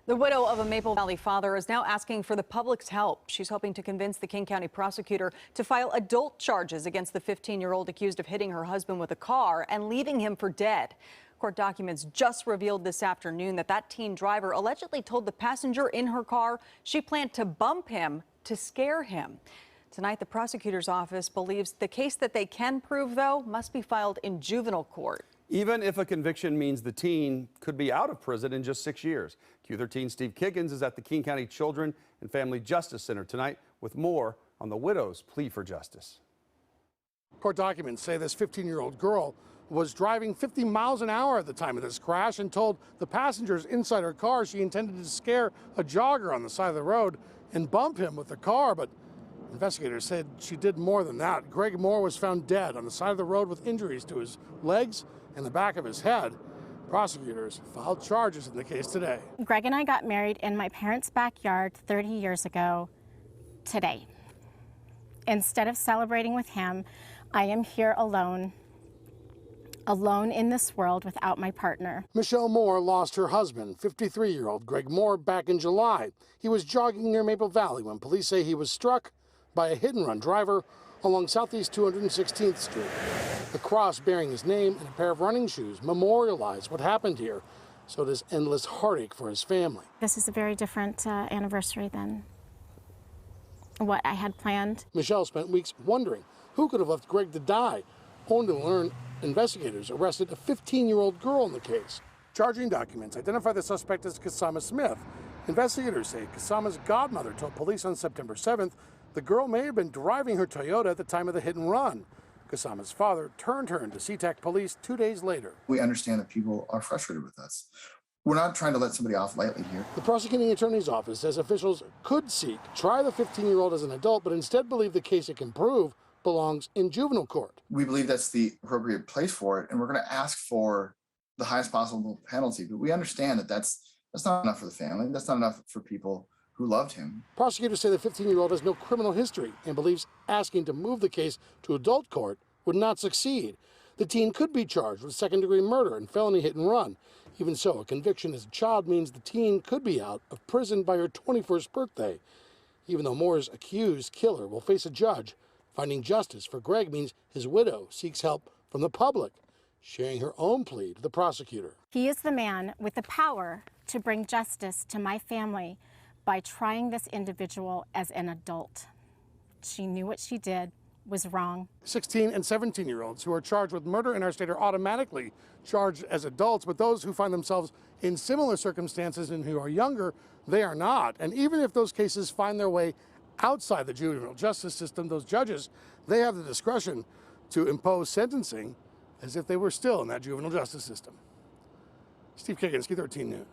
The widow of a Maple Valley father is now asking for the public's help. She's hoping to convince the King County prosecutor to file adult charges against the 15-year-old accused of hitting her husband with a car and leaving him for dead. Court documents just revealed this afternoon that teen driver allegedly told the passenger in her car she planned to bump him to scare him. Tonight, the prosecutor's office believes the case that they can prove, though, must be filed in juvenile court. Even if a conviction means the teen could be out of prison in just 6 years. Q13 Steve Kiggins is at the King County Children and Family Justice Center tonight with more on the widow's plea for justice. Court documents say this 15-year-old girl was driving 50 miles an hour at the time of this crash and told the passengers inside her car she intended to scare a jogger on the side of the road and bump him with the car, but investigators said she did more than that. Greg Moore was found dead on the side of the road with injuries to his legs and the back of his head. Prosecutors filed charges in the case today. Greg and I got married in my parents' backyard 30 years ago today. Instead of celebrating with him, I am here alone in this world without my partner. Michelle Moore lost her husband, 53-year-old Greg Moore, back in July. He was jogging near Maple Valley when police say he was struck by a hit-and-run driver along Southeast 216th Street. A cross bearing his name and a pair of running shoes memorialize what happened here, so does endless heartache for his family. This is a very different anniversary than what I had planned. Michelle spent weeks wondering who could have left Greg to die, only to learn investigators arrested a 15-year-old girl in the case. Charging documents identify the suspect as Kasama Smith. Investigators say Kasama's godmother told police on September 7th the girl may have been driving her Toyota at the time of the hit and run. Kasama's father turned her into SeaTac police 2 days later. We understand that people are frustrated with us. We're not trying to let somebody off lightly here. The prosecuting attorney's office says officials could try the 15-year-old as an adult, but instead believe the case it can prove belongs in juvenile court. We believe that's the appropriate place for it, and we're going to ask for the highest possible penalty. But we understand that that's not enough for the family. That's not enough for people who loved him. Prosecutors say the 15-year-old has no criminal history and believes asking to move the case to adult court would not succeed. The teen could be charged with second-degree murder and felony hit and run. Even so, a conviction as a child means the teen could be out of prison by her 21st birthday. Even though Moore's accused killer will face a judge, finding justice for Greg means his widow seeks help from the public, sharing her own plea to the prosecutor. He is the man with the power to bring justice to my family by trying this individual as an adult. She knew what she did was wrong. 16 and 17-year-olds who are charged with murder in our state are automatically charged as adults, but those who find themselves in similar circumstances and who are younger, they are not. And even if those cases find their way outside the juvenile justice system, those judges, they have the discretion to impose sentencing as if they were still in that juvenile justice system. Steve Kiggins, Q13 News.